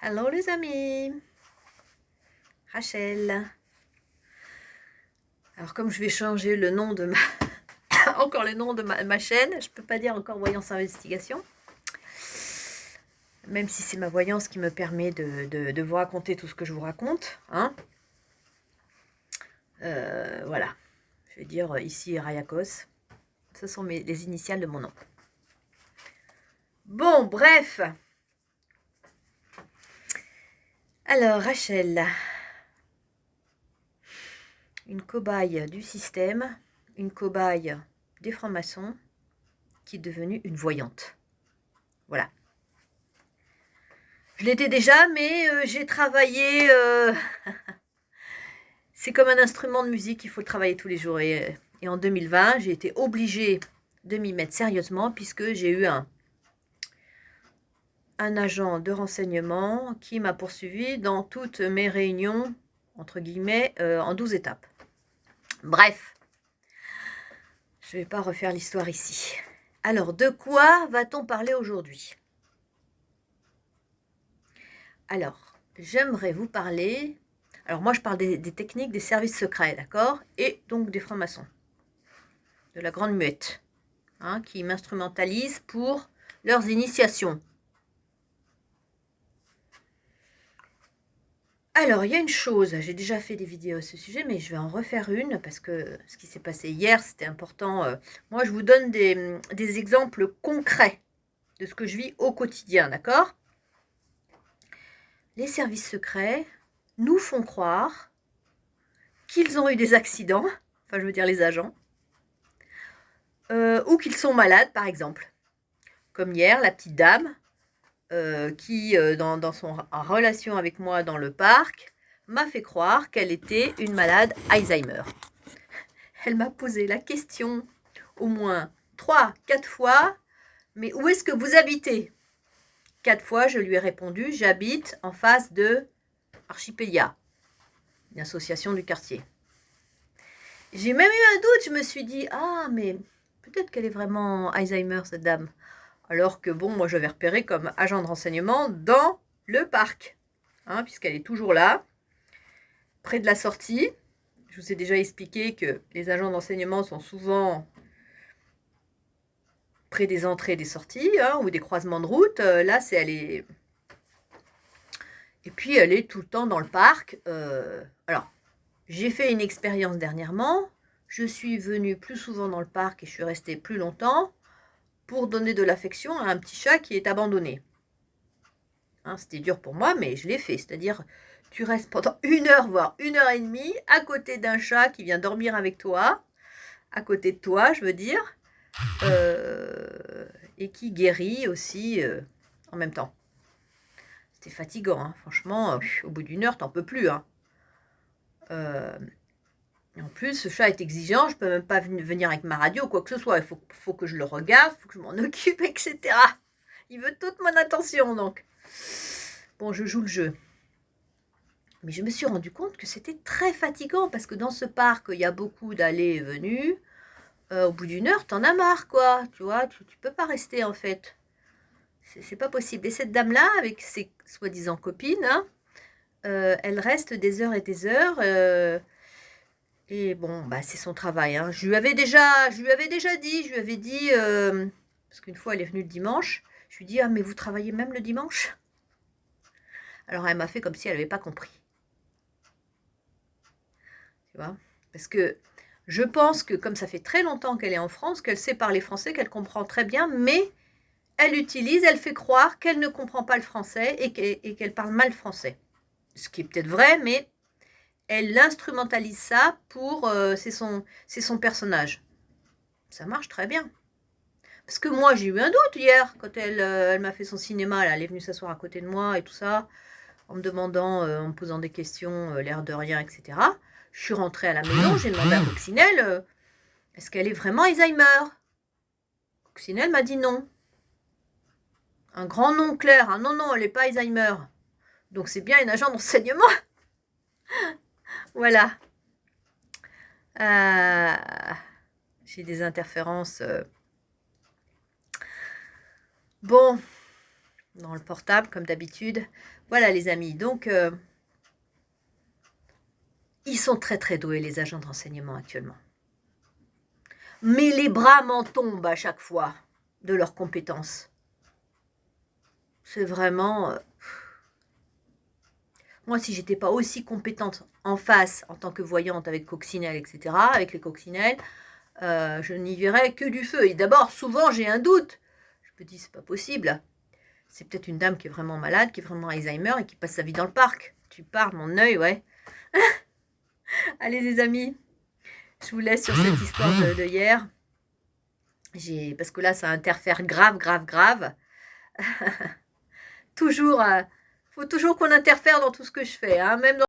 Hello les amis, Rachel. Alors comme je vais changer le nom de encore le nom de ma chaîne, je peux pas dire encore Voyance Investigation, même si c'est ma voyance qui me permet de vous raconter tout ce que je vous raconte, hein. Voilà, je vais dire ici Rayakos, ce sont les initiales de mon nom. Bon, bref. Alors Rachel, une cobaye du système, une cobaye des francs-maçons qui est devenue une voyante. Voilà. Je l'étais déjà, mais j'ai travaillé... c'est comme un instrument de musique, il faut le travailler tous les jours. Et en 2020, j'ai été obligée de m'y mettre sérieusement puisque j'ai eu un agent de renseignement qui m'a poursuivi dans toutes mes réunions, entre guillemets, en 12 étapes. Bref, je ne vais pas refaire l'histoire ici. Alors, de quoi va-t-on parler aujourd'hui ? Alors, j'aimerais vous parler... Alors moi, je parle des techniques des services secrets, d'accord ? Et donc des francs-maçons, de la Grande Muette, hein, qui m'instrumentalisent pour leurs initiations. Alors, il y a une chose, j'ai déjà fait des vidéos à ce sujet, mais je vais en refaire une, parce que ce qui s'est passé hier, c'était important. Moi, je vous donne des exemples concrets de ce que je vis au quotidien, d'accord ? Les services secrets nous font croire qu'ils ont eu des accidents, enfin je veux dire les agents, ou qu'ils sont malades par exemple. Comme hier, la petite dame qui, dans son relation avec moi dans le parc, m'a fait croire qu'elle était une malade Alzheimer. Elle m'a posé la question au moins 3-4 fois, mais où est-ce que vous habitez ? 4 fois, je lui ai répondu, j'habite en face de Archipélia, une association du quartier. J'ai même eu un doute, je me suis dit, ah, mais peut-être qu'elle est vraiment Alzheimer, cette dame. Alors que, bon, moi, je l'avais repérée comme agent de renseignement dans le parc, hein, puisqu'elle est toujours là, près de la sortie. Je vous ai déjà expliqué que les agents d'enseignement sont souvent près des entrées et des sorties, hein, ou des croisements de route. Là, elle est... Et puis, elle est tout le temps dans le parc. Alors, j'ai fait une expérience dernièrement. Je suis venue plus souvent dans le parc et je suis restée plus longtemps pour donner de l'affection à un petit chat qui est abandonné. Hein, c'était dur pour moi, mais je l'ai fait. C'est-à-dire, tu restes pendant 1 heure, voire 1 heure et demie, à côté d'un chat qui vient dormir avec toi, à côté de toi, je veux dire, et qui guérit aussi en même temps. C'était fatigant, hein. Franchement, au bout d'1 heure, t'en peux plus, hein. Et en plus, ce chat est exigeant, je peux même pas venir avec ma radio ou quoi que ce soit. Il faut que je le regarde, il faut que je m'en occupe, etc. Il veut toute mon attention, donc. Bon, je joue le jeu. Mais je me suis rendu compte que c'était très fatigant, parce que dans ce parc, il y a beaucoup d'allées et venues. Au bout d'1 heure, t'en as marre, quoi. Tu vois, tu peux pas rester, en fait. C'est pas possible. Et cette dame-là, avec ses soi-disant copines, hein, elle reste des heures et des heures. Et bon, bah, c'est son travail, hein. Je lui avais déjà dit, parce qu'une fois elle est venue le dimanche, je lui ai dit, ah mais vous travaillez même le dimanche ? Alors elle m'a fait comme si elle n'avait pas compris. Tu vois ? Parce que je pense que comme ça fait très longtemps qu'elle est en France, qu'elle sait parler français, qu'elle comprend très bien, mais elle fait croire qu'elle ne comprend pas le français et qu'elle parle mal français. Ce qui est peut-être vrai, mais elle instrumentalise ça pour... c'est son personnage. Ça marche très bien. Parce que moi, j'ai eu un doute hier, quand elle m'a fait son cinéma, là, elle est venue s'asseoir à côté de moi et tout ça, en me demandant, en me posant des questions, l'air de rien, etc. Je suis rentrée à la maison, j'ai demandé à Coccinelle, est-ce qu'elle est vraiment Alzheimer ? Coccinelle m'a dit non. Un grand nom clair, hein, non, non, elle n'est pas Alzheimer. Donc c'est bien une agent d'enseignement. Voilà. J'ai des interférences. Bon, dans le portable, comme d'habitude. Voilà, les amis. Donc, ils sont très, très doués, les agents de renseignement, actuellement. Mais les bras m'en tombent à chaque fois de leurs compétences. C'est vraiment... Moi, si j'étais pas aussi compétente en face, en tant que voyante avec coccinelle, etc., avec les coccinelles, je n'y verrais que du feu. Et d'abord, souvent, j'ai un doute. Je me dis, c'est pas possible. C'est peut-être une dame qui est vraiment malade, qui est vraiment Alzheimer et qui passe sa vie dans le parc. Tu parles, mon œil, ouais. Allez, les amis, je vous laisse sur cette histoire de hier. Parce que là, ça interfère grave, grave, grave. Toujours, faut toujours qu'on interfère dans tout ce que je fais, hein, même dans